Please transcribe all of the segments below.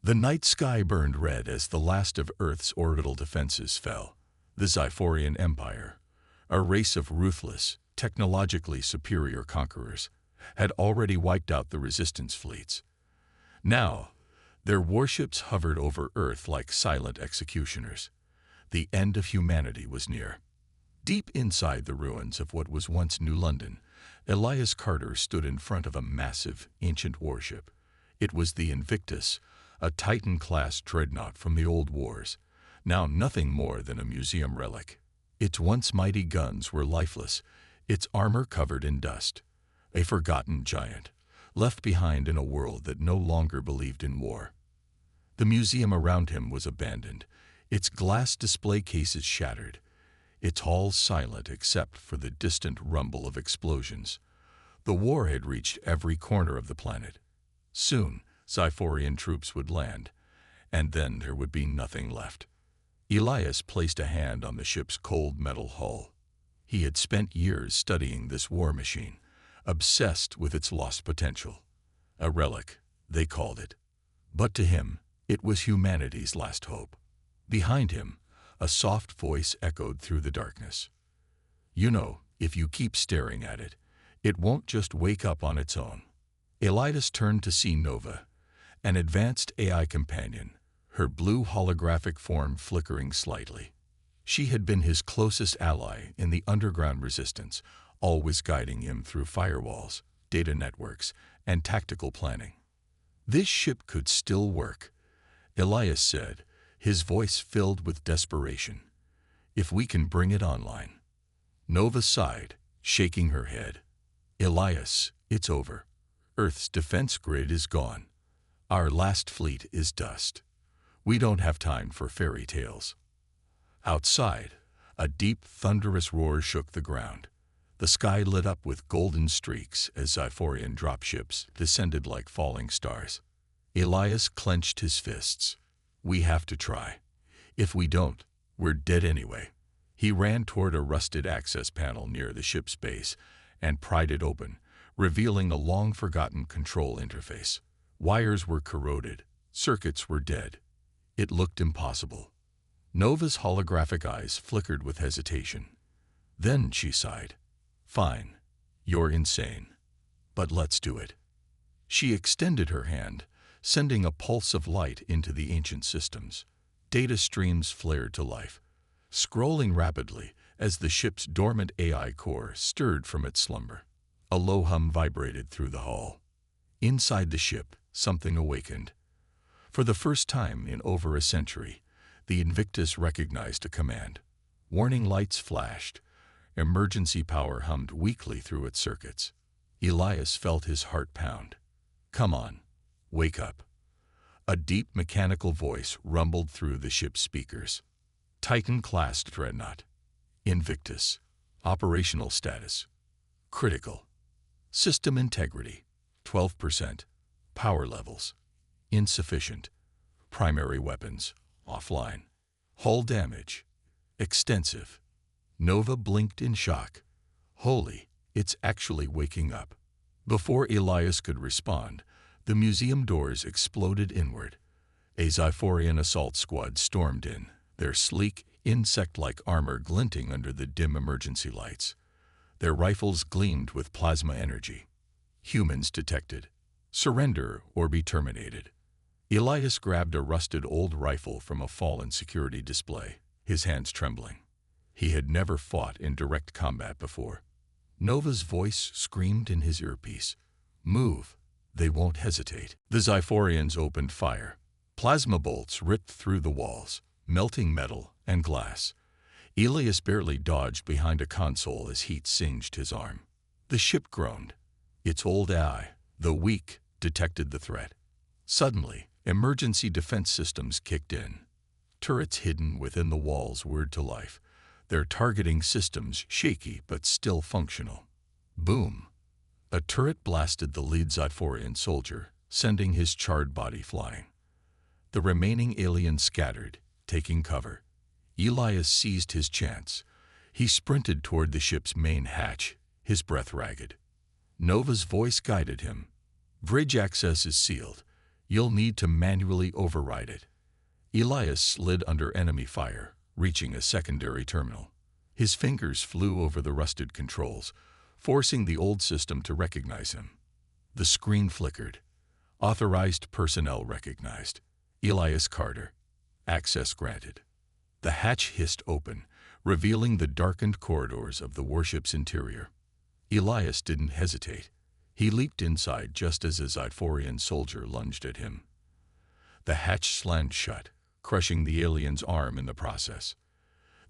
The night sky burned red as the last of Earth's orbital defenses fell. The Xiphorian Empire, a race of ruthless, technologically superior conquerors, had already wiped out the resistance fleets. Now, their warships hovered over Earth like silent executioners. The end of humanity was near. Deep inside the ruins of what was once New London, Elias Carter stood in front of a massive, ancient warship. It was the Invictus, a Titan-class dreadnought from the old wars, now nothing more than a museum relic. Its once mighty guns were lifeless, its armor covered in dust. A forgotten giant, left behind in a world that no longer believed in war. The museum around him was abandoned, its glass display cases shattered, its halls silent except for the distant rumble of explosions. The war had reached every corner of the planet. Soon, Xiphorian troops would land, and then there would be nothing left. Elias placed a hand on the ship's cold metal hull. He had spent years studying this war machine, obsessed with its lost potential. A relic, they called it. But to him, it was humanity's last hope. Behind him, a soft voice echoed through the darkness. You know, if you keep staring at it, it won't just wake up on its own. Elias turned to see Nova, an advanced AI companion, her blue holographic form flickering slightly. She had been his closest ally in the underground resistance, always guiding him through firewalls, data networks, and tactical planning. This ship could still work, Elias said, his voice filled with desperation. If we can bring it online. Nova sighed, shaking her head. Elias, it's over. Earth's defense grid is gone. Our last fleet is dust. We don't have time for fairy tales. Outside, a deep, thunderous roar shook the ground. The sky lit up with golden streaks as Xiphorian dropships descended like falling stars. Elias clenched his fists. We have to try. If we don't, we're dead anyway. He ran toward a rusted access panel near the ship's base and pried it open, revealing a long-forgotten control interface. Wires were corroded, circuits were dead. It looked impossible. Nova's holographic eyes flickered with hesitation. Then she sighed. Fine, you're insane. But let's do it. She extended her hand, sending a pulse of light into the ancient systems. Data streams flared to life, scrolling rapidly as the ship's dormant AI core stirred from its slumber. A low hum vibrated through the hull. Inside the ship, something awakened. For the first time in over a century, the Invictus recognized a command. Warning lights flashed. Emergency power hummed weakly through its circuits. Elias felt his heart pound. Come on, wake up. A deep mechanical voice rumbled through the ship's speakers. Titan-class Dreadnought. Invictus. Operational status. Critical. System integrity. 12%. Power levels. Insufficient. Primary weapons. Offline. Hull damage. Extensive. Nova blinked in shock. Holy, it's actually waking up. Before Elias could respond, the museum doors exploded inward. A Xiphorian assault squad stormed in, their sleek, insect-like armor glinting under the dim emergency lights. Their rifles gleamed with plasma energy. Humans detected. Surrender or be terminated. Elias grabbed a rusted old rifle from a fallen security display, his hands trembling. He had never fought in direct combat before. Nova's voice screamed in his earpiece. Move. They won't hesitate. The Xiphorians opened fire. Plasma bolts ripped through the walls, melting metal and glass. Elias barely dodged behind a console as heat singed his arm. The ship groaned. Its old AI, though weak, detected the threat. Suddenly, emergency defense systems kicked in. Turrets hidden within the walls whirred to life, their targeting systems shaky but still functional. Boom! A turret blasted the lead Xiphorian soldier, sending his charred body flying. The remaining aliens scattered, taking cover. Elias seized his chance. He sprinted toward the ship's main hatch, his breath ragged. Nova's voice guided him. Bridge access is sealed. You'll need to manually override it. Elias slid under enemy fire, reaching a secondary terminal. His fingers flew over the rusted controls, forcing the old system to recognize him. The screen flickered. Authorized personnel recognized. Elias Carter. Access granted. The hatch hissed open, revealing the darkened corridors of the warship's interior. Elias didn't hesitate. He leaped inside just as a Zyphorian soldier lunged at him. The hatch slammed shut, crushing the alien's arm in the process.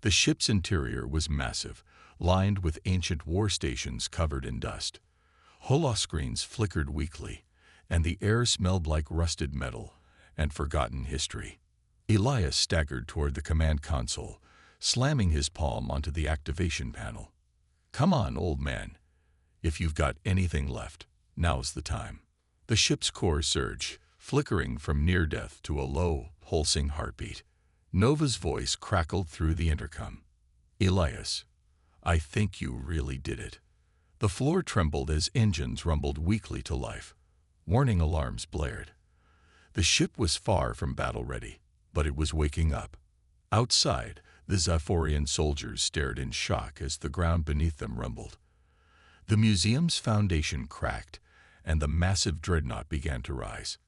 The ship's interior was massive, lined with ancient war stations covered in dust. Holoscreens flickered weakly, and the air smelled like rusted metal and forgotten history. Elias staggered toward the command console, slamming his palm onto the activation panel. "Come on, old man. If you've got anything left, now's the time." The ship's core surged, flickering from near death to a low, pulsing heartbeat. Nova's voice crackled through the intercom. "Elias, I think you really did it." The floor trembled as engines rumbled weakly to life. Warning alarms blared. The ship was far from battle-ready, but it was waking up. Outside, the Zyphorian soldiers stared in shock as the ground beneath them rumbled. The museum's foundation cracked, and the massive dreadnought began to rise.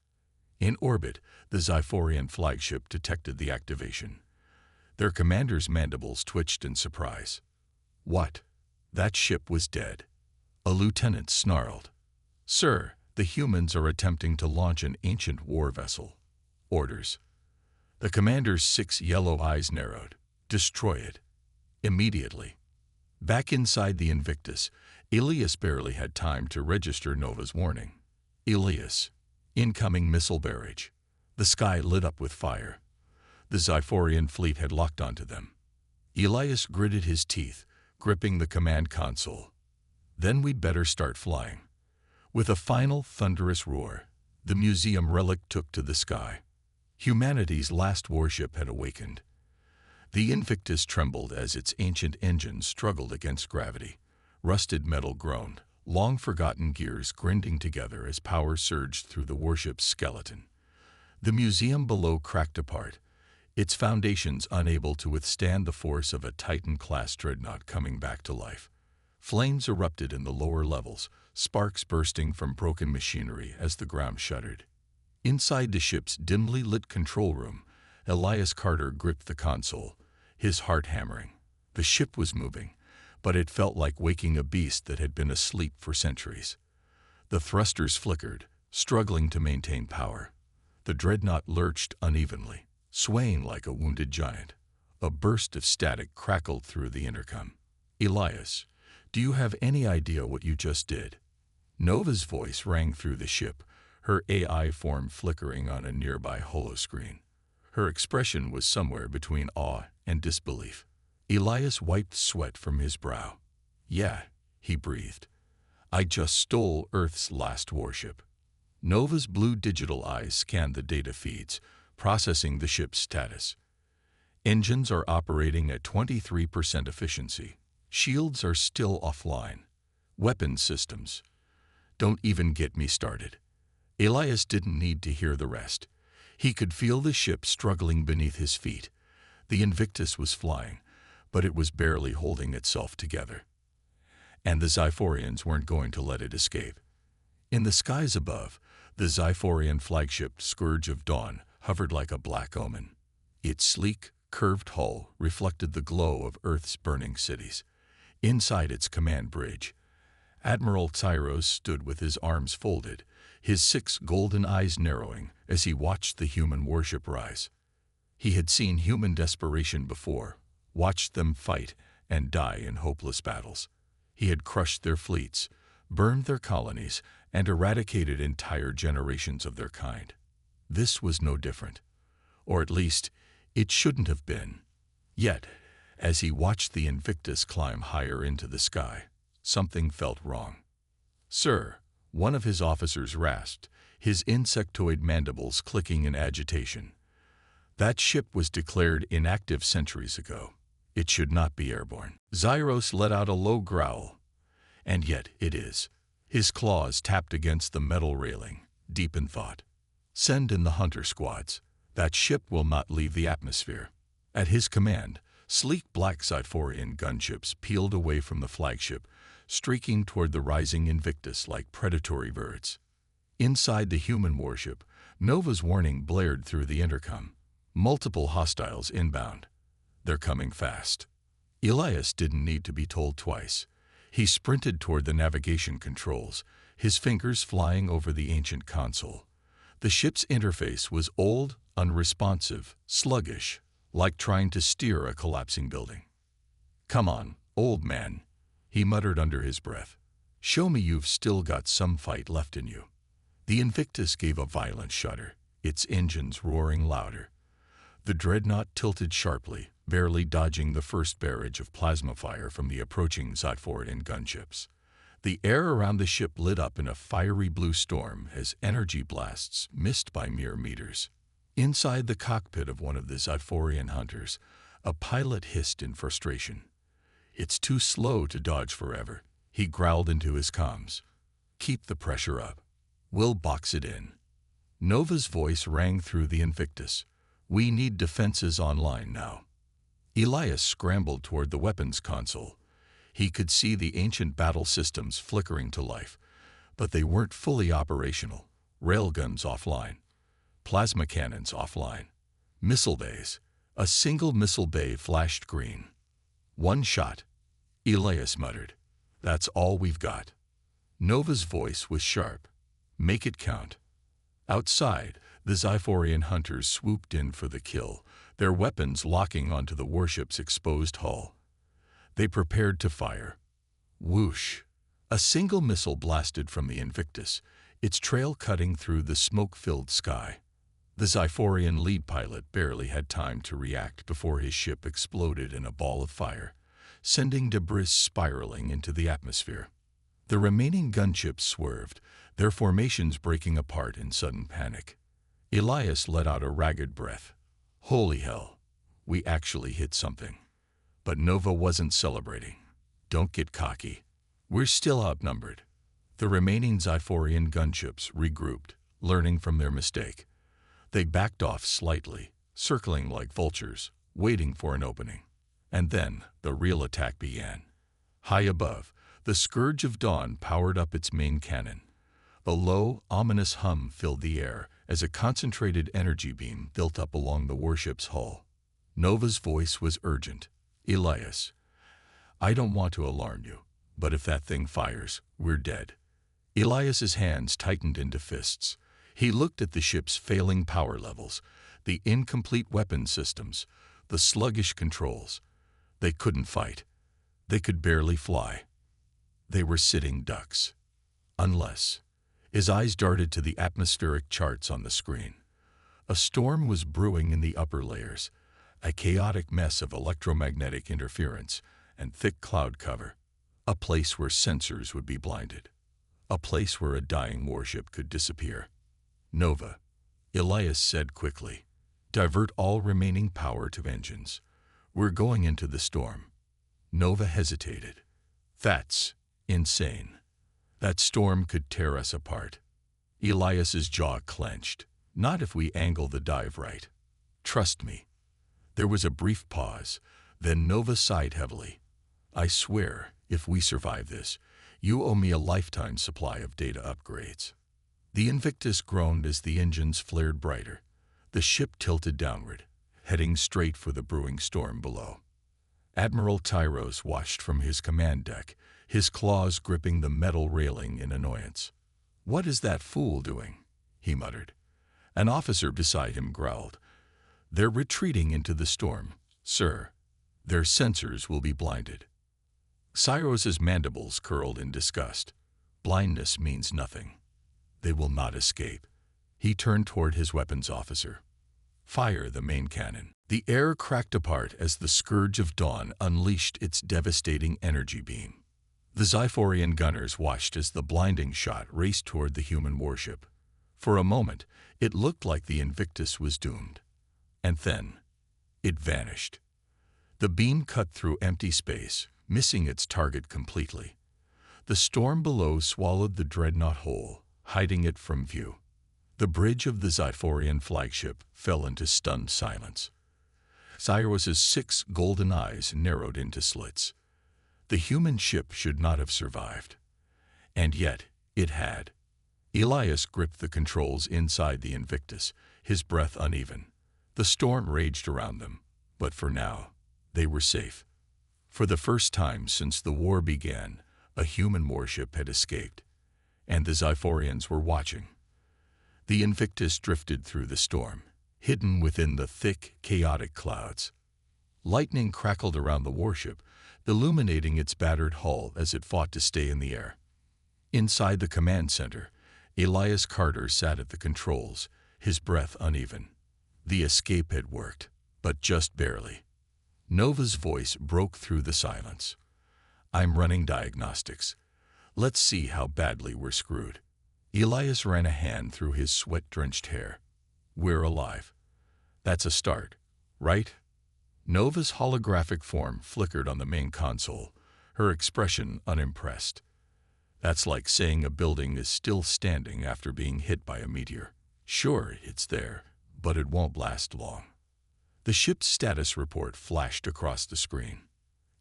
In orbit, the Zyphorian flagship detected the activation. Their commander's mandibles twitched in surprise. What? That ship was dead. A lieutenant snarled. "Sir, the humans are attempting to launch an ancient war vessel. Orders." The commander's 6 yellow eyes narrowed. "Destroy it. Immediately." Back inside the Invictus, Elias barely had time to register Nova's warning. "Elias, incoming missile barrage." The sky lit up with fire. The Zyphorian fleet had locked onto them. Elias gritted his teeth, gripping the command console. "Then we'd better start flying." With a final thunderous roar, the museum Relic took to the sky. Humanity's last warship had awakened. The Invictus trembled as its ancient engines struggled against gravity. Rusted metal groaned, long-forgotten gears grinding together as power surged through the warship's skeleton. The museum below cracked apart, its foundations unable to withstand the force of a Titan-class dreadnought coming back to life. Flames erupted in the lower levels, sparks bursting from broken machinery as the ground shuddered. Inside the ship's dimly lit control room, Elias Carter gripped the console, his heart hammering. The ship was moving, but it felt like waking a beast that had been asleep for centuries. The thrusters flickered, struggling to maintain power. The dreadnought lurched unevenly, swaying like a wounded giant. A burst of static crackled through the intercom. "Elias, do you have any idea what you just did?" Nova's voice rang through the ship, her AI form flickering on a nearby holoscreen. Her expression was somewhere between awe and disbelief. Elias wiped sweat from his brow. "Yeah," he breathed. "I just stole Earth's last warship." Nova's blue digital eyes scanned the data feeds, processing the ship's status. Engines are operating at 23% efficiency. Shields are still offline. Weapons systems. Don't even get me started. Elias didn't need to hear the rest. He could feel the ship struggling beneath his feet. The Invictus was flying, but it was barely holding itself together. And the Zyphorians weren't going to let it escape. In the skies above, the Zyphorian flagship Scourge of Dawn hovered like a black omen. Its sleek, curved hull reflected the glow of Earth's burning cities. Inside its command bridge, Admiral Tyros stood with his arms folded, his 6 golden eyes narrowing as he watched the human warship rise. He had seen human desperation before, watched them fight and die in hopeless battles. He had crushed their fleets, burned their colonies, and eradicated entire generations of their kind. This was no different, or at least, it shouldn't have been. Yet, as he watched the Invictus climb higher into the sky, something felt wrong. "Sir," one of his officers rasped, his insectoid mandibles clicking in agitation. "That ship was declared inactive centuries ago. It should not be airborne." Zyros let out a low growl. "And yet it is." His claws tapped against the metal railing, deep in thought. Send in the hunter squads. That ship will not leave the atmosphere." At his command, sleek black Sci-Fi gunships peeled away from the flagship, streaking toward the rising Invictus like predatory birds. Inside the human warship, Nova's warning blared through the intercom. Multiple hostiles inbound. They're coming fast. Elias didn't need to be told twice. He sprinted toward the navigation controls, his fingers flying over the ancient console. The ship's interface was old, unresponsive, sluggish, like trying to steer a collapsing building. "Come on, old man," he muttered under his breath. "Show me you've still got some fight left in you." The Invictus gave a violent shudder, its engines roaring louder. The Dreadnought tilted sharply, barely dodging the first barrage of plasma fire from the approaching Sci-Fi gunships. The air around the ship lit up in a fiery blue storm as energy blasts missed by mere meters. Inside the cockpit of one of the Sci-Fi hunters, a pilot hissed in frustration. "It's too slow to dodge forever," he growled into his comms. "Keep the pressure up. We'll box it in." Nova's voice rang through the Invictus. "We need defenses online now." Elias scrambled toward the weapons console. He could see the ancient battle systems flickering to life, but they weren't fully operational. Railguns offline. Plasma cannons offline. Missile bays. A single missile bay flashed green. "One shot," Elias muttered. "That's all we've got." Nova's voice was sharp. "Make it count." Outside, the Sci-Fi hunters swooped in for the kill, their weapons locking onto the warship's exposed hull. They prepared to fire. Whoosh! A single missile blasted from the Invictus, its trail cutting through the smoke-filled sky. The Sci-Fi lead pilot barely had time to react before his ship exploded in a ball of fire, sending debris spiraling into the atmosphere. The remaining gunships swerved, their formations breaking apart in sudden panic. Elias let out a ragged breath. "Holy hell, we actually hit something." But Nova wasn't celebrating. "Don't get cocky. We're still outnumbered." The remaining Sci-Fi gunships regrouped, learning from their mistake. They backed off slightly, circling like vultures, waiting for an opening. And then the real attack began. High above, the Scourge of Dawn powered up its main cannon. A low, ominous hum filled the air as a concentrated energy beam built up along the warship's hull. Nova's voice was urgent. "Elias, I don't want to alarm you, but if that thing fires, we're dead." Elias's hands tightened into fists. He looked at the ship's failing power levels, the incomplete weapon systems, the sluggish controls. They couldn't fight. They could barely fly. They were sitting ducks. Unless... His eyes darted to the atmospheric charts on the screen. A storm was brewing in the upper layers, a chaotic mess of electromagnetic interference and thick cloud cover. A place where sensors would be blinded. A place where a dying warship could disappear. "Nova," Elias said quickly, "divert all remaining power to engines. We're going into the storm." Nova hesitated. "That's insane. That storm could tear us apart." Elias's jaw clenched. "Not if we angle the dive right. Trust me." There was a brief pause, then Nova sighed heavily. "I swear, if we survive this, you owe me a lifetime supply of data upgrades." The Invictus groaned as the engines flared brighter. The ship tilted downward, heading straight for the brewing storm below. Admiral Tyros watched from his command deck, his claws gripping the metal railing in annoyance. "What is that fool doing?" he muttered. An officer beside him growled. "They're retreating into the storm, sir. Their sensors will be blinded." Cyros's mandibles curled in disgust. "Blindness means nothing. They will not escape." He turned toward his weapons officer. "Fire the main cannon." The air cracked apart as the Scourge of Dawn unleashed its devastating energy beam. The Sci-Fi gunners watched as the blinding shot raced toward the human warship. For a moment, it looked like the Invictus was doomed. And then, it vanished. The beam cut through empty space, missing its target completely. The storm below swallowed the Dreadnought whole, hiding it from view. The bridge of the Xiphorian flagship fell into stunned silence. Cyrus's 6 golden eyes narrowed into slits. The human ship should not have survived. And yet, it had. Elias gripped the controls inside the Invictus, his breath uneven. The storm raged around them, but for now, they were safe. For the first time since the war began, a human warship had escaped, and the Xiphorians were watching. The Invictus drifted through the storm, hidden within the thick, chaotic clouds. Lightning crackled around the warship, illuminating its battered hull as it fought to stay in the air. Inside the command center, Elias Carter sat at the controls, his breath uneven. The escape had worked, but just barely. Nova's voice broke through the silence. "I'm running diagnostics. Let's see how badly we're screwed." Elias ran a hand through his sweat-drenched hair. "We're alive. That's a start, right?" Nova's holographic form flickered on the main console, her expression unimpressed. "That's like saying a building is still standing after being hit by a meteor. Sure, it's there, but it won't last long." The ship's status report flashed across the screen.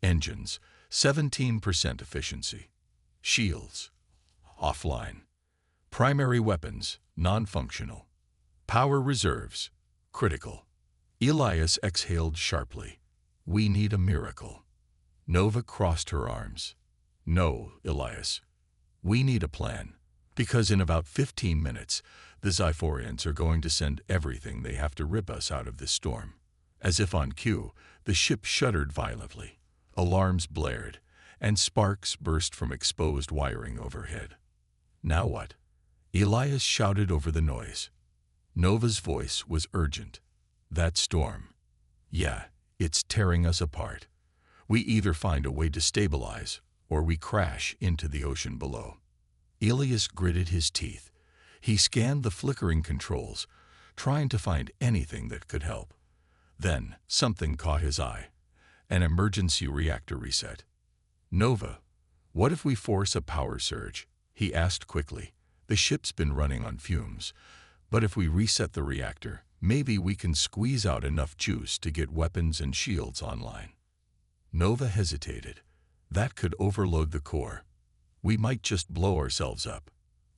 Engines, 17% efficiency. Shields, offline. Primary weapons, non-functional. Power reserves, critical. Elias exhaled sharply. "We need a miracle." Nova crossed her arms. "No, Elias. We need a plan, because in about 15 minutes, the Xiphorians are going to send everything they have to rip us out of this storm." As if on cue, the ship shuddered violently. Alarms blared, and sparks burst from exposed wiring overhead. "Now what?" Elias shouted over the noise. Nova's voice was urgent. "That storm. Yeah, it's tearing us apart. We either find a way to stabilize, or we crash into the ocean below." Elias gritted his teeth. He scanned the flickering controls, trying to find anything that could help. Then something caught his eye. An emergency reactor reset. "Nova, what if we force a power surge?" he asked quickly. "The ship's been running on fumes, but if we reset the reactor, maybe we can squeeze out enough juice to get weapons and shields online." Nova hesitated. "That could overload the core. We might just blow ourselves up."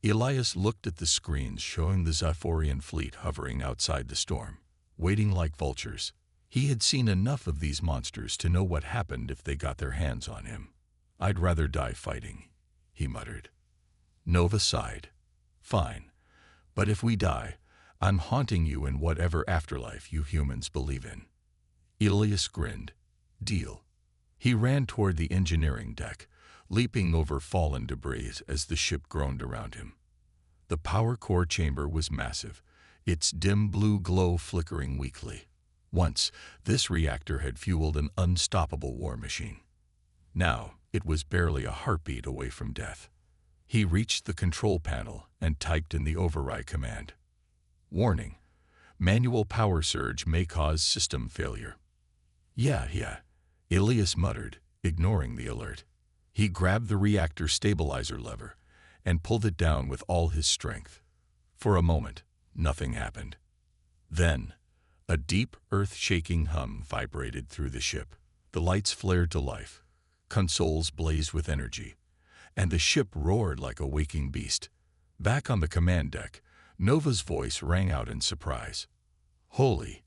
Elias looked at the screens showing the Xiphorian fleet hovering outside the storm, waiting like vultures. He had seen enough of these monsters to know what happened if they got their hands on him. "I'd rather die fighting," he muttered. Nova sighed. "Fine. But if we die, I'm haunting you in whatever afterlife you humans believe in." Elias grinned. "Deal." He ran toward the engineering deck, leaping over fallen debris as the ship groaned around him. The power core chamber was massive, its dim blue glow flickering weakly. Once, this reactor had fueled an unstoppable war machine. Now, it was barely a heartbeat away from death. He reached the control panel and typed in the override command. "Warning. Manual power surge may cause system failure." Yeah, Elias muttered, ignoring the alert. He grabbed the reactor stabilizer lever and pulled it down with all his strength. For a moment, nothing happened. Then, a deep, earth-shaking hum vibrated through the ship. The lights flared to life, consoles blazed with energy, and the ship roared like a waking beast. Back on the command deck, Nova's voice rang out in surprise. "Holy,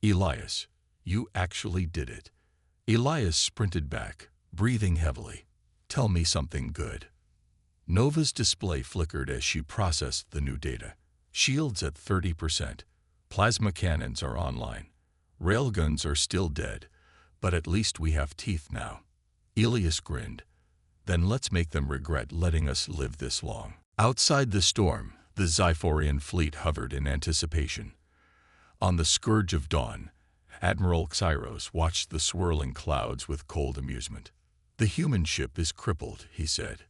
Elias, you actually did it." Elias sprinted back, breathing heavily. "Tell me something good." Nova's display flickered as she processed the new data. Shields at 30%. Plasma cannons are online. Railguns are still dead, but at least we have teeth now. Elias grinned. "Then let's make them regret letting us live this long." Outside the storm, the Xiphorian fleet hovered in anticipation. On the scourge of dawn, Admiral Xyros watched the swirling clouds with cold amusement. "The human ship is crippled," he said.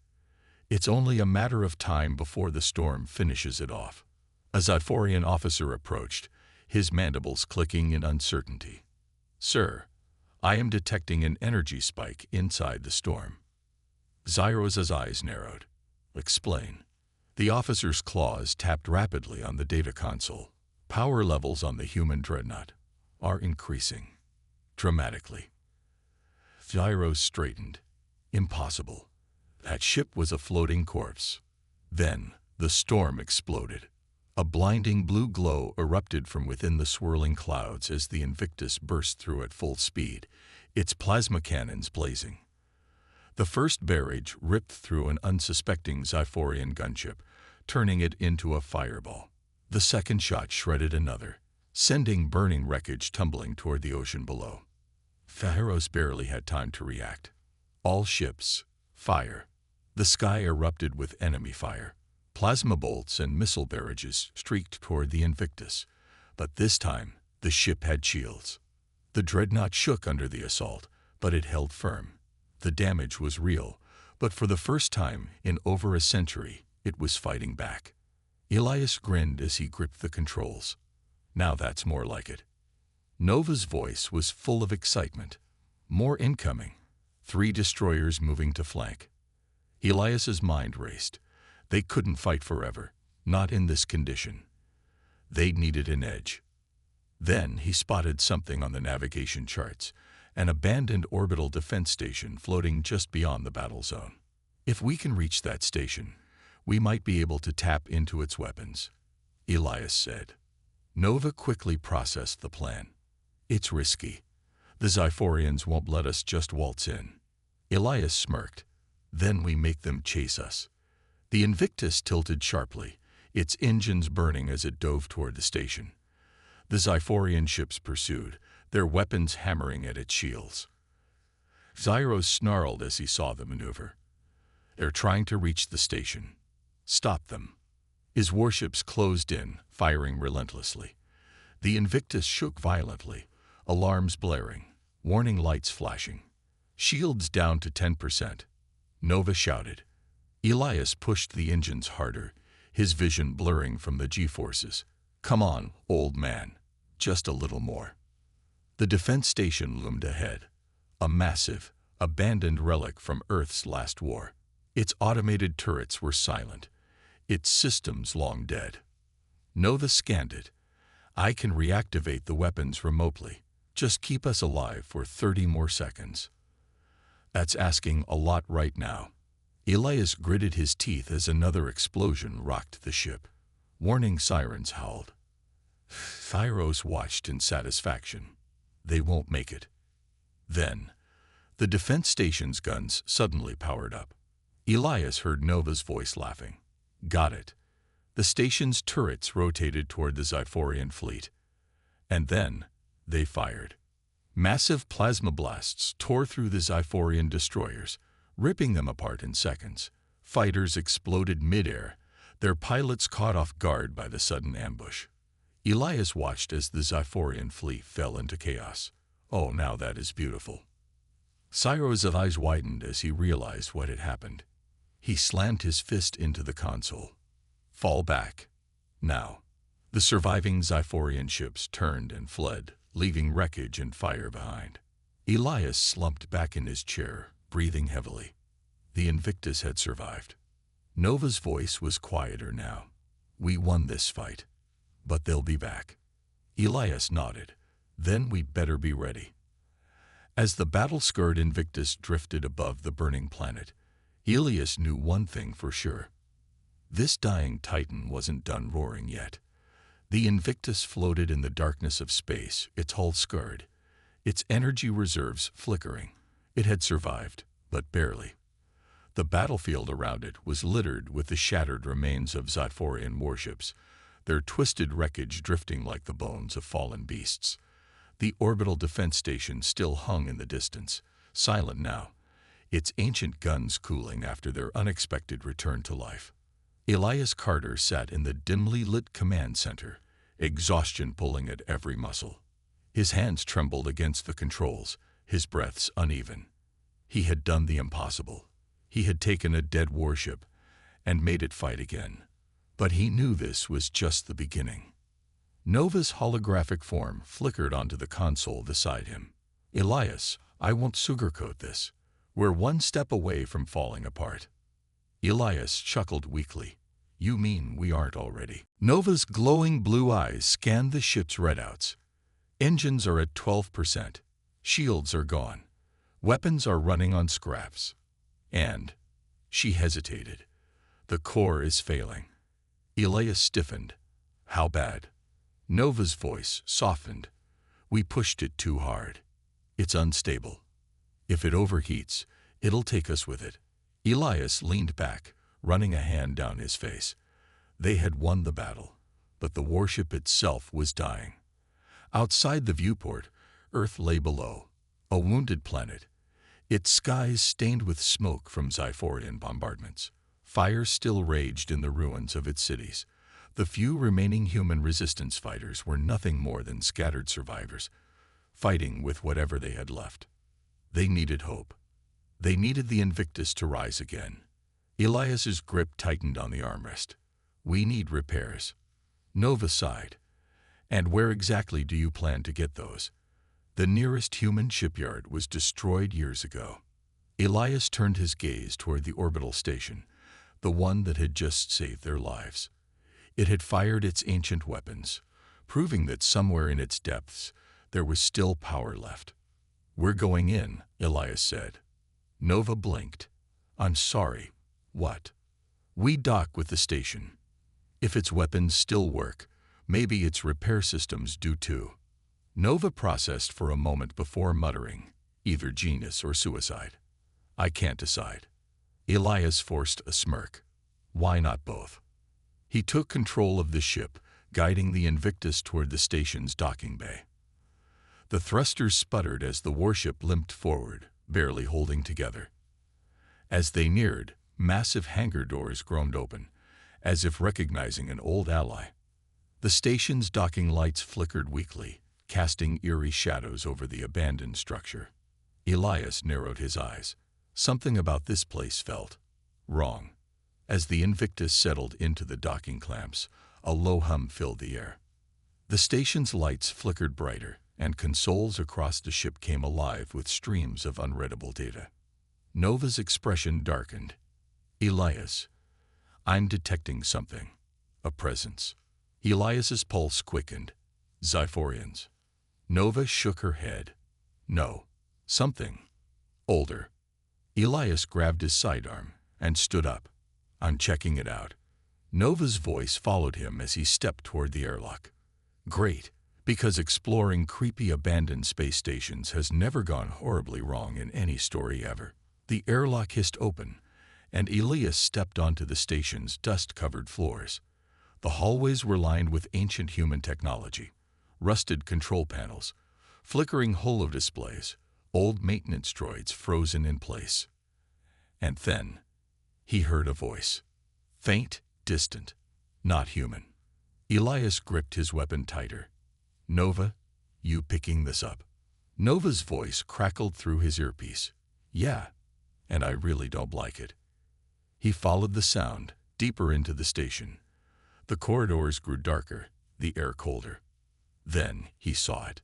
"It's only a matter of time before the storm finishes it off." A Xiphorian officer approached, his mandibles clicking in uncertainty. "Sir, I am detecting an energy spike inside the storm." Xyros's eyes narrowed. "Explain." The officer's claws tapped rapidly on the data console. Power levels on the human dreadnought are increasing dramatically. Gyros straightened. Impossible. That ship was a floating corpse. Then the storm exploded. A blinding blue glow erupted from within the swirling clouds as the Invictus burst through at full speed, its plasma cannons blazing. The first barrage ripped through an unsuspecting Xiphorian gunship, turning it into a fireball. The second shot shredded another, sending burning wreckage tumbling toward the ocean below. Gyros barely had time to react. All ships, fire. The sky erupted with enemy fire. Plasma bolts and missile barrages streaked toward the Invictus, but this time the ship had shields. The dreadnought shook under the assault, but it held firm. The damage was real, but for the first time in over a century, it was fighting back. Elias grinned as he gripped the controls. Now that's more like it. Nova's voice was full of excitement. More incoming. 3 destroyers moving to flank. Elias's mind raced. They couldn't fight forever, not in this condition. They needed an edge. Then he spotted something on the navigation charts, an abandoned orbital defense station floating just beyond the battle zone. If we can reach that station, we might be able to tap into its weapons, Elias said. Nova quickly processed the plan. It's risky. The Xiphorians won't let us just waltz in. Elias smirked. Then we make them chase us. The Invictus tilted sharply, its engines burning as it dove toward the station. The Xiphorian ships pursued, their weapons hammering at its shields. Gyros snarled as he saw the maneuver. They're trying to reach the station. Stop them. His warships closed in, firing relentlessly. The Invictus shook violently, alarms blaring, warning lights flashing. Shields down to 10%. Nova shouted. Elias pushed the engines harder, his vision blurring from the G-forces. Come on, old man. Just a little more. The defense station loomed ahead. A massive, abandoned relic from Earth's last war. Its automated turrets were silent, its systems long dead. Nova scanned it. I can reactivate the weapons remotely. Just keep us alive for 30 more seconds. That's asking a lot right now. Elias gritted his teeth as another explosion rocked the ship. Warning sirens howled. Gyros watched in satisfaction. They won't make it. Then, the defense station's guns suddenly powered up. Elias heard Nova's voice laughing. Got it. The station's turrets rotated toward the Xiphorian fleet. And then, they fired. Massive plasma blasts tore through the Xiphorian destroyers, ripping them apart in seconds. Fighters exploded midair, their pilots caught off guard by the sudden ambush. Elias watched as the Xiphorian fleet fell into chaos. Oh, now that is beautiful. Gyros' eyes widened as he realized what had happened. He slammed his fist into the console. Fall back. Now. The surviving Xiphorian ships turned and fled, leaving wreckage and fire behind. Elias slumped back in his chair, breathing heavily. The Invictus had survived. Nova's voice was quieter now. We won this fight. But they'll be back. Elias nodded. Then we'd better be ready. As the battle-scarred Invictus drifted above the burning planet, Elias knew one thing for sure. This dying Titan wasn't done roaring yet. The Invictus floated in the darkness of space, its hull scarred, its energy reserves flickering. It had survived, but barely. The battlefield around it was littered with the shattered remains of Xiphorian warships, their twisted wreckage drifting like the bones of fallen beasts. The orbital defense station still hung in the distance, silent now, its ancient guns cooling after their unexpected return to life. Elias Carter sat in the dimly lit command center, exhaustion pulling at every muscle. His hands trembled against the controls, his breaths uneven. He had done the impossible. He had taken a dead warship and made it fight again. But he knew this was just the beginning. Nova's holographic form flickered onto the console beside him. Elias, I won't sugarcoat this. We're one step away from falling apart. Elias chuckled weakly. You mean we aren't already? Nova's glowing blue eyes scanned the ship's readouts. Engines are at 12%. Shields are gone. Weapons are running on scraps. And she hesitated. The core is failing. Elias stiffened. How bad? Nova's voice softened. We pushed it too hard. It's unstable. If it overheats, it'll take us with it. Elias leaned back, running a hand down his face. They had won the battle, but the warship itself was dying. Outside the viewport, Earth lay below, a wounded planet, its skies stained with smoke from Xiphorian bombardments. Fire still raged in the ruins of its cities. The few remaining human resistance fighters were nothing more than scattered survivors, fighting with whatever they had left. They needed hope. They needed the Invictus to rise again. Elias's grip tightened on the armrest. We need repairs. Nova sighed. And where exactly do you plan to get those? The nearest human shipyard was destroyed years ago. Elias turned his gaze toward the orbital station, the one that had just saved their lives. It had fired its ancient weapons, proving that somewhere in its depths there was still power left. We're going in, Elias said. Nova blinked. I'm sorry. What? We dock with the station. If its weapons still work, maybe its repair systems do too. Nova processed for a moment before muttering, either genius or suicide. I can't decide. Elias forced a smirk. Why not both? He took control of the ship, guiding the Invictus toward the station's docking bay. The thrusters sputtered as the warship limped forward, barely holding together. As they neared, massive hangar doors groaned open, as if recognizing an old ally. The station's docking lights flickered weakly, casting eerie shadows over the abandoned structure. Elias narrowed his eyes. Something about this place felt wrong. As the Invictus settled into the docking clamps, a low hum filled the air. The station's lights flickered brighter, and consoles across the ship came alive with streams of unreadable data. Nova's expression darkened. Elias, I'm detecting something. A presence. Elias's pulse quickened. Xiphorians. Nova shook her head. No. Something. Older. Elias grabbed his sidearm and stood up. I'm checking it out. Nova's voice followed him as he stepped toward the airlock. Great, because exploring creepy abandoned space stations has never gone horribly wrong in any story ever. The airlock hissed open, and Elias stepped onto the station's dust-covered floors. The hallways were lined with ancient human technology, rusted control panels, flickering holodisplays, old maintenance droids frozen in place. And then he heard a voice. Faint, distant, not human. Elias gripped his weapon tighter. Nova, you picking this up? Nova's voice crackled through his earpiece. Yeah, and I really don't like it. He followed the sound, deeper into the station. The corridors grew darker, the air colder. Then he saw it.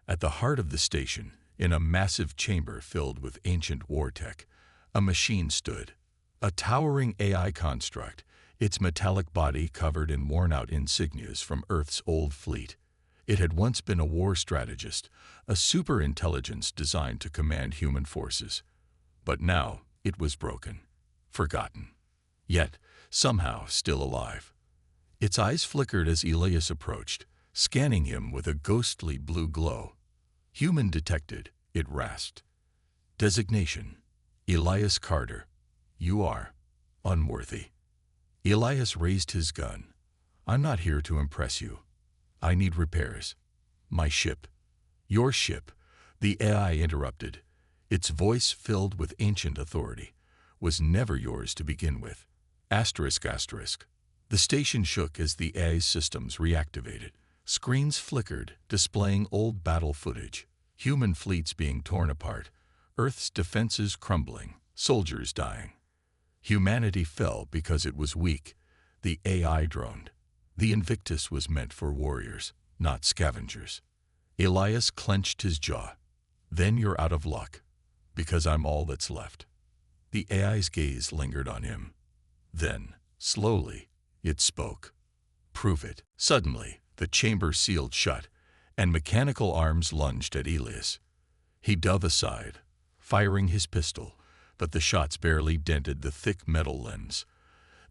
At the heart of the station, in a massive chamber filled with ancient war tech, a machine stood. A towering AI construct, its metallic body covered in worn-out insignias from Earth's old fleet. It had once been a war strategist, a superintelligence designed to command human forces. But now it was broken, forgotten, yet somehow still alive. Its eyes flickered as Elias approached, scanning him with a ghostly blue glow. Human detected, it rasped. Designation: Elias Carter. You are unworthy. Elias raised his gun. I'm not here to impress you. I need repairs. My ship. Your ship, the AI interrupted, its voice filled with ancient authority, was never yours to begin with. Asterisk, asterisk. The station shook as the AI's systems reactivated. Screens flickered, displaying old battle footage. Human fleets being torn apart, Earth's defenses crumbling, soldiers dying. Humanity fell because it was weak. The AI droned. The Invictus was meant for warriors, not scavengers. Elias clenched his jaw. Then you're out of luck, because I'm all that's left. The AI's gaze lingered on him. Then, slowly, It spoke. Prove it. Suddenly, the chamber sealed shut, and mechanical arms lunged at Elias. He dove aside, firing his pistol, but the shots barely dented the thick metal limbs.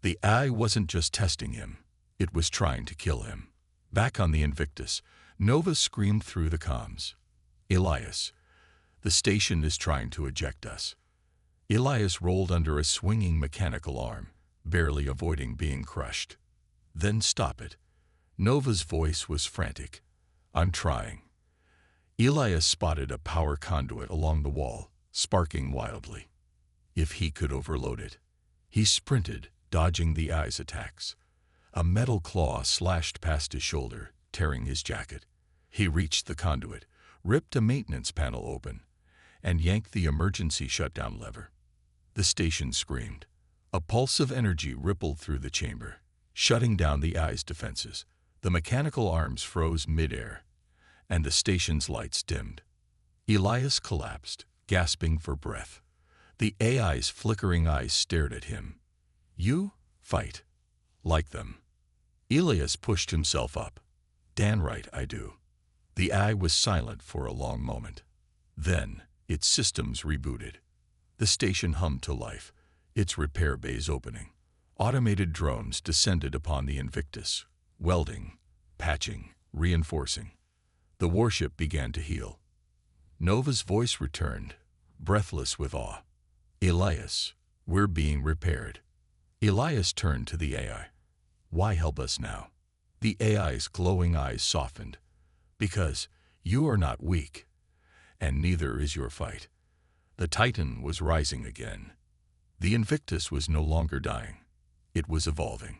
The eye wasn't just testing him, it was trying to kill him. Back on the Invictus, Nova screamed through the comms. Elias, the station is trying to eject us. Elias rolled under a swinging mechanical arm, barely avoiding being crushed. Then stop it. Nova's voice was frantic. I'm trying. Elias spotted a power conduit along the wall, sparking wildly. If he could overload it. He sprinted, dodging the eye's attacks. A metal claw slashed past his shoulder, tearing his jacket. He reached the conduit, ripped a maintenance panel open, and yanked the emergency shutdown lever. The station screamed. A pulse of energy rippled through the chamber, shutting down the eye's defenses. The mechanical arms froze midair, and the station's lights dimmed. Elias collapsed, gasping for breath. The AI's flickering eyes stared at him. You fight like them. Elias pushed himself up. Dan right, I do. The eye was silent for a long moment. Then, its systems rebooted. The station hummed to life, its repair bays opening. Automated drones descended upon the Invictus, welding, patching, reinforcing. The warship began to heal. Nova's voice returned, breathless with awe. Elias, we're being repaired. Elias turned to the AI. Why help us now? The AI's glowing eyes softened. Because you are not weak, and neither is your fight. The Titan was rising again. The Invictus was no longer dying. It was evolving.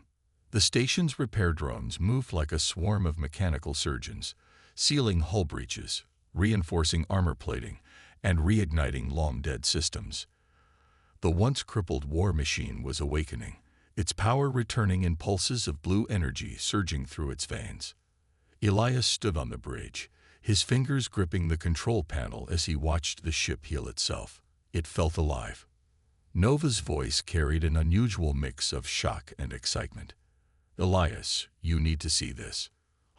The station's repair drones moved like a swarm of mechanical surgeons, sealing hull breaches, reinforcing armor plating, and reigniting long-dead systems. The once crippled war machine was awakening, its power returning in pulses of blue energy surging through its veins. Elias stood on the bridge, his fingers gripping the control panel as he watched the ship heal itself. It felt alive. Nova's voice carried an unusual mix of shock and excitement. Elias, you need to see this.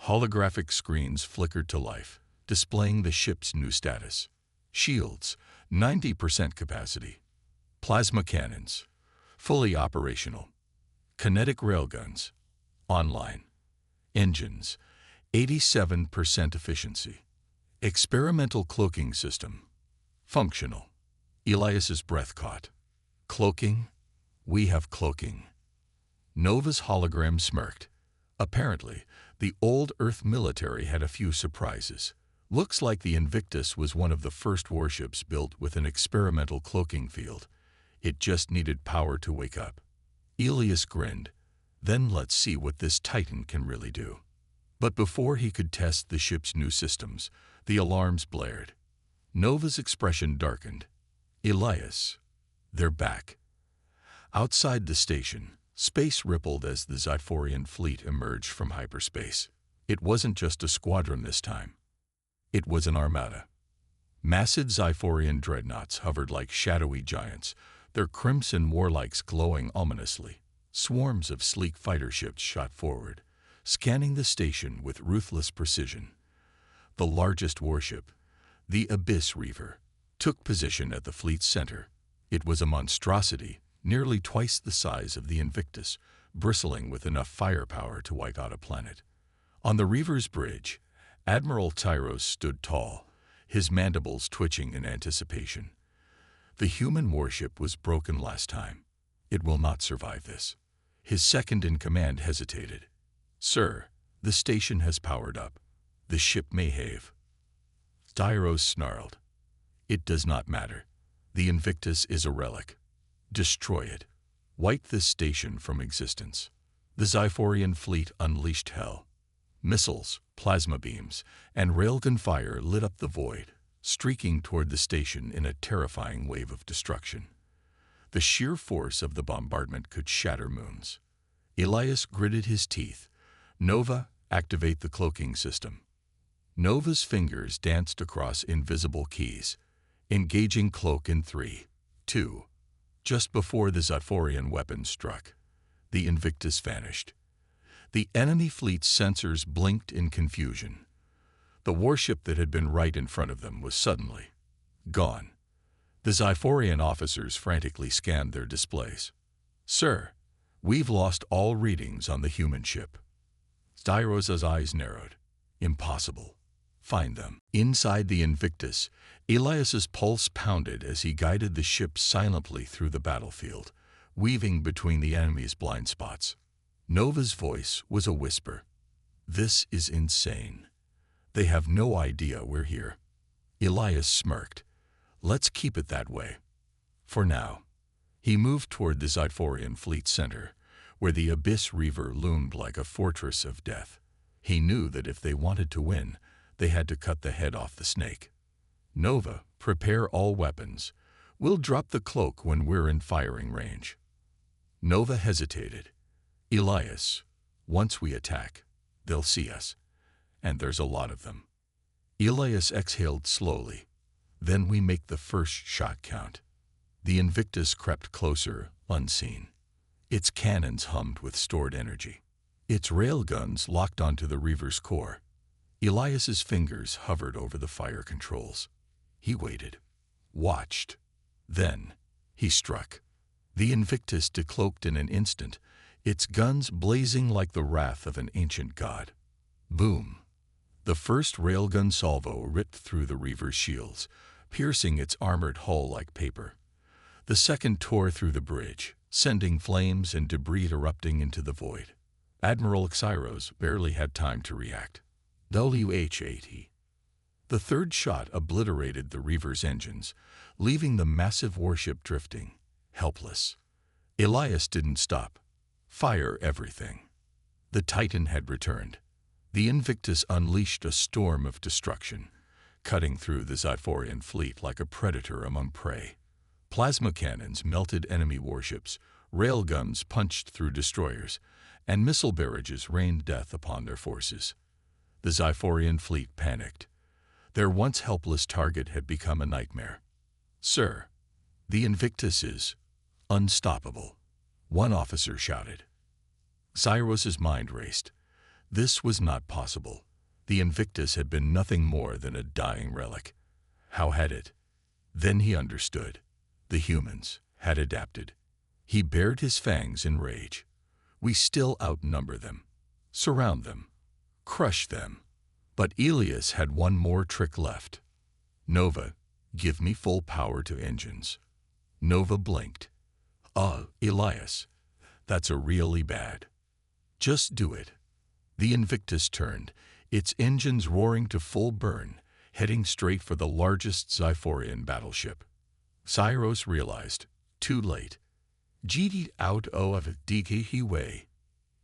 Holographic screens flickered to life, displaying the ship's new status. Shields, 90% capacity. Plasma cannons, fully operational. Kinetic railguns, online. Engines, 87% efficiency. Experimental cloaking system, functional. Elias's breath caught. Cloaking? We have cloaking. Nova's hologram smirked. Apparently, the old Earth military had a few surprises. Looks like the Invictus was one of the first warships built with an experimental cloaking field. It just needed power to wake up. Elias grinned. Then let's see what this Titan can really do. But before he could test the ship's new systems, the alarms blared. Nova's expression darkened. Elias, they're back. Outside the station, space rippled as the Zyphorian fleet emerged from hyperspace. It wasn't just a squadron this time. It was an armada. Massive Zyphorian dreadnoughts hovered like shadowy giants, their crimson warlikes glowing ominously. Swarms of sleek fighter ships shot forward, scanning the station with ruthless precision. The largest warship, the Abyss Reaver, took position at the fleet's center. It was a monstrosity, nearly twice the size of the Invictus, bristling with enough firepower to wipe out a planet. On the Reaver's bridge, Admiral Tyros stood tall, his mandibles twitching in anticipation. The human warship was broken last time. It will not survive this. His second-in-command hesitated. Sir, the station has powered up. The ship may have. Tyros snarled. It does not matter. The Invictus is a relic. Destroy it. Wipe this station from existence. The Zyphorian fleet unleashed hell. Missiles, plasma beams, and railgun fire lit up the void, streaking toward the station in a terrifying wave of destruction. The sheer force of the bombardment could shatter moons. Elias gritted his teeth. Nova, activate the cloaking system. Nova's fingers danced across invisible keys, engaging cloak in 3, 2. Just before the Zyphorian weapon struck, the Invictus vanished. The enemy fleet's sensors blinked in confusion. The warship that had been right in front of them was suddenly gone. The Xiphorian officers frantically scanned their displays. "Sir, we've lost all readings on the human ship." Styros' eyes narrowed. "Impossible. Find them." Inside the Invictus, Elias's pulse pounded as he guided the ship silently through the battlefield, weaving between the enemy's blind spots. Nova's voice was a whisper. "This is insane. They have no idea we're here." Elias smirked. "Let's keep it that way. For now." He moved toward the Xiphorian fleet center, where the Abyss Reaver loomed like a fortress of death. He knew that if they wanted to win, they had to cut the head off the snake. "Nova, prepare all weapons. We'll drop the cloak when we're in firing range." Nova hesitated. "Elias, once we attack, they'll see us. And there's a lot of them." Elias exhaled slowly. "Then we make the first shot count." The Invictus crept closer, unseen. Its cannons hummed with stored energy. Its railguns locked onto the Reaver's core. Elias's fingers hovered over the fire controls. He waited, watched. Then he struck. The Invictus decloaked in an instant, its guns blazing like the wrath of an ancient god. Boom! The first railgun salvo ripped through the Reaver's shields, piercing its armored hull like paper. The second tore through the bridge, sending flames and debris erupting into the void. Admiral Xiros barely had time to react. WH-80. The third shot obliterated the Reaver's engines, leaving the massive warship drifting, helpless. Elias didn't stop. "Fire everything." The Titan had returned. The Invictus unleashed a storm of destruction, cutting through the Xiphorian fleet like a predator among prey. Plasma cannons melted enemy warships, railguns punched through destroyers, and missile barrages rained death upon their forces. The Xiphorian fleet panicked. Their once helpless target had become a nightmare. "Sir, the Invictus is unstoppable," one officer shouted. Cyrus's mind raced. This was not possible. The Invictus had been nothing more than a dying relic. How had it? Then he understood. The humans had adapted. He bared his fangs in rage. "We still outnumber them. Surround them. Crush them." But Elias had one more trick left. "Nova, give me full power to engines." Nova blinked. Elias, that's a really bad." "Just do it." The Invictus turned, its engines roaring to full burn, heading straight for the largest Xiphorian battleship. Cyrus realized, too late. "Get out of the way,"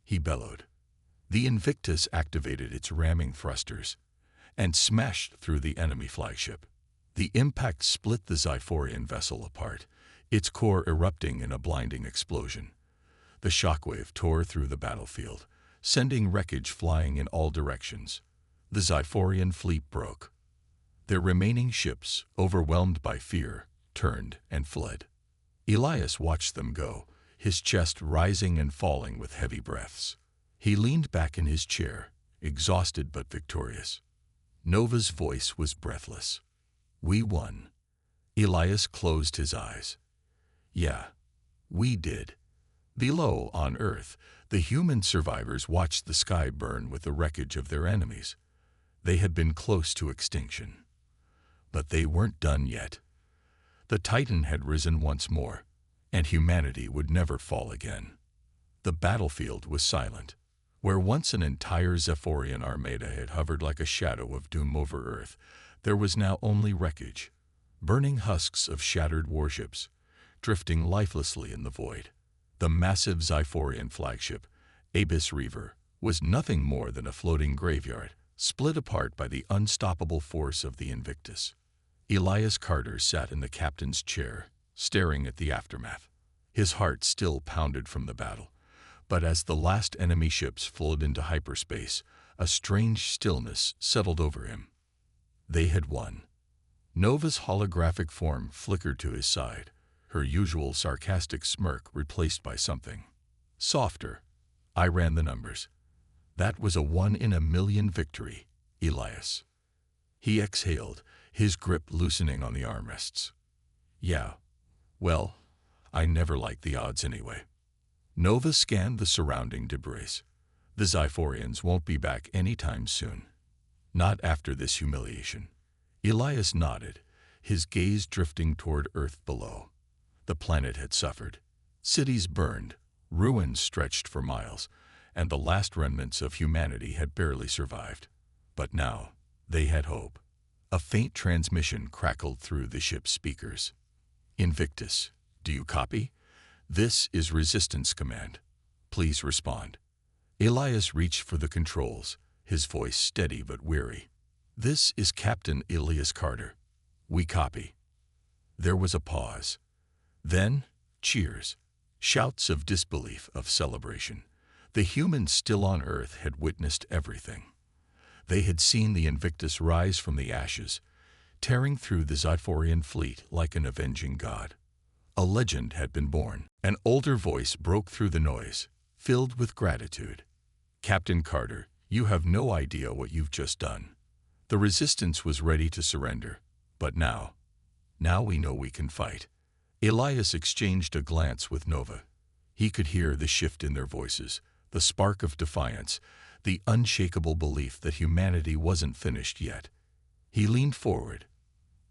he bellowed. The Invictus activated its ramming thrusters and smashed through the enemy flagship. The impact split the Xiphorian vessel apart, its core erupting in a blinding explosion. The shockwave tore through the battlefield, sending wreckage flying in all directions. The Xiphorian fleet broke. Their remaining ships, overwhelmed by fear, turned and fled. Elias watched them go, his chest rising and falling with heavy breaths. He leaned back in his chair, exhausted but victorious. Nova's voice was breathless. "We won." Elias closed his eyes. "Yeah, we did." Below, on Earth, the human survivors watched the sky burn with the wreckage of their enemies. They had been close to extinction. But they weren't done yet. The Titan had risen once more, and humanity would never fall again. The battlefield was silent. Where once an entire Xiphorian armada had hovered like a shadow of doom over Earth, there was now only wreckage, burning husks of shattered warships, drifting lifelessly in the void. The massive Xiphorian flagship, Abyss Reaver, was nothing more than a floating graveyard, split apart by the unstoppable force of the Invictus. Elias Carter sat in the captain's chair, staring at the aftermath. His heart still pounded from the battle, but as the last enemy ships flowed into hyperspace, a strange stillness settled over him. They had won. Nova's holographic form flickered to his side, her usual sarcastic smirk replaced by something softer. "I ran the numbers. That was a one-in-a-million victory, Elias. He exhaled, his grip loosening on the armrests. Yeah, well, I never liked the odds anyway. Nova scanned the surrounding debris. The Xiphorians won't be back anytime soon. Not after this humiliation. Elias nodded, his gaze drifting toward Earth below. The planet had suffered. Cities burned, ruins stretched for miles, and the last remnants of humanity had barely survived. But now, they had hope. A faint transmission crackled through the ship's speakers. Invictus, do you copy? This is Resistance Command. Please respond. Elias reached for the controls, his voice steady but weary. This is Captain Elias Carter. We copy. There was a pause. Then, cheers. Shouts of disbelief, of celebration. The humans still on Earth had witnessed everything. They had seen the Invictus rise from the ashes, tearing through the Xiphorian fleet like an avenging god. A legend had been born. An older voice broke through the noise, filled with gratitude. Captain Carter, you have no idea what you've just done. The Resistance was ready to surrender, but now we know we can fight. Elias exchanged a glance with Nova. He could hear the shift in their voices, the spark of defiance, the unshakable belief that humanity wasn't finished yet. He leaned forward.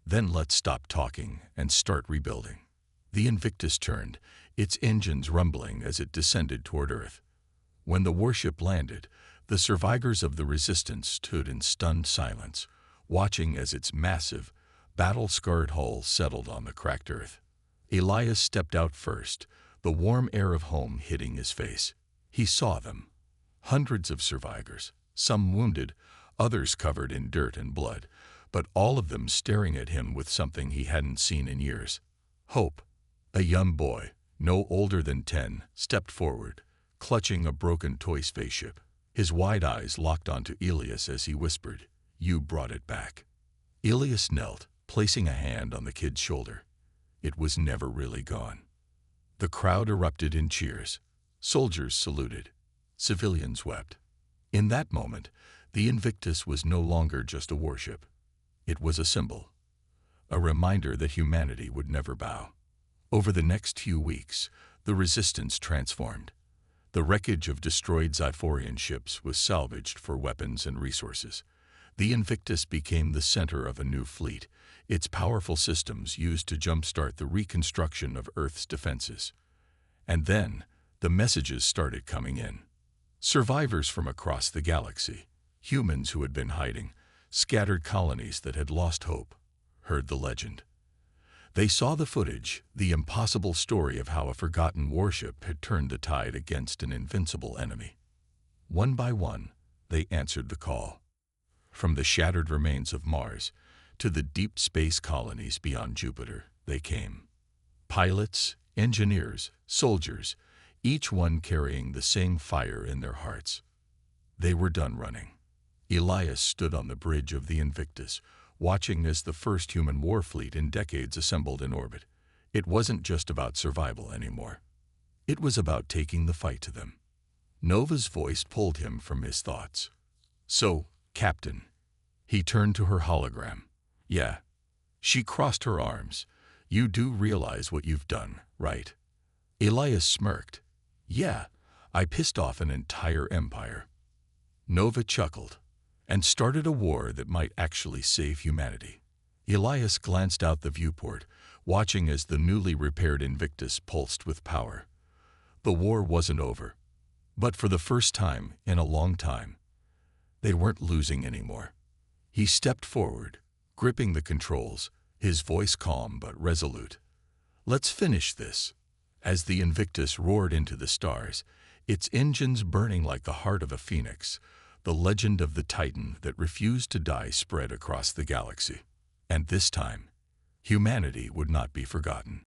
Then let's stop talking and start rebuilding. The Invictus turned, its engines rumbling as it descended toward Earth. When the warship landed, the survivors of the Resistance stood in stunned silence, watching as its massive, battle-scarred hull settled on the cracked Earth. Elias stepped out first, the warm air of home hitting his face. He saw them. Hundreds of survivors, some wounded, others covered in dirt and blood, but all of them staring at him with something he hadn't seen in years. Hope. A young boy, no older than 10, stepped forward, clutching a broken toy spaceship. His wide eyes locked onto Elias as he whispered, "You brought it back." Elias knelt, placing a hand on the kid's shoulder. It was never really gone. The crowd erupted in cheers. Soldiers saluted. Civilians wept. In that moment, the Invictus was no longer just a warship. It was a symbol, a reminder that humanity would never bow. Over the next few weeks, the Resistance transformed. The wreckage of destroyed Xiphorian ships was salvaged for weapons and resources. The Invictus became the center of a new fleet, its powerful systems used to jumpstart the reconstruction of Earth's defenses. And then, the messages started coming in. Survivors from across the galaxy, humans who had been hiding, scattered colonies that had lost hope, heard the legend. They saw the footage, the impossible story of how a forgotten warship had turned the tide against an invincible enemy. One by one, they answered the call. From the shattered remains of Mars to the deep space colonies beyond Jupiter, they came. Pilots, engineers, soldiers, each one carrying the same fire in their hearts. They were done running. Elias stood on the bridge of the Invictus, watching as the first human war fleet in decades assembled in orbit. It wasn't just about survival anymore. It was about taking the fight to them. Nova's voice pulled him from his thoughts. "So, Captain." He turned to her hologram. "Yeah." She crossed her arms. "You do realize what you've done, right?" Elias smirked. "Yeah, I pissed off an entire empire." Nova chuckled. "And started a war that might actually save humanity." Elias glanced out the viewport, watching as the newly repaired Invictus pulsed with power. The war wasn't over. But for the first time in a long time, they weren't losing anymore. He stepped forward, gripping the controls, his voice calm but resolute. "Let's finish this." As the Invictus roared into the stars, its engines burning like the heart of a phoenix, the legend of the Titan that refused to die spread across the galaxy. And this time, humanity would not be forgotten.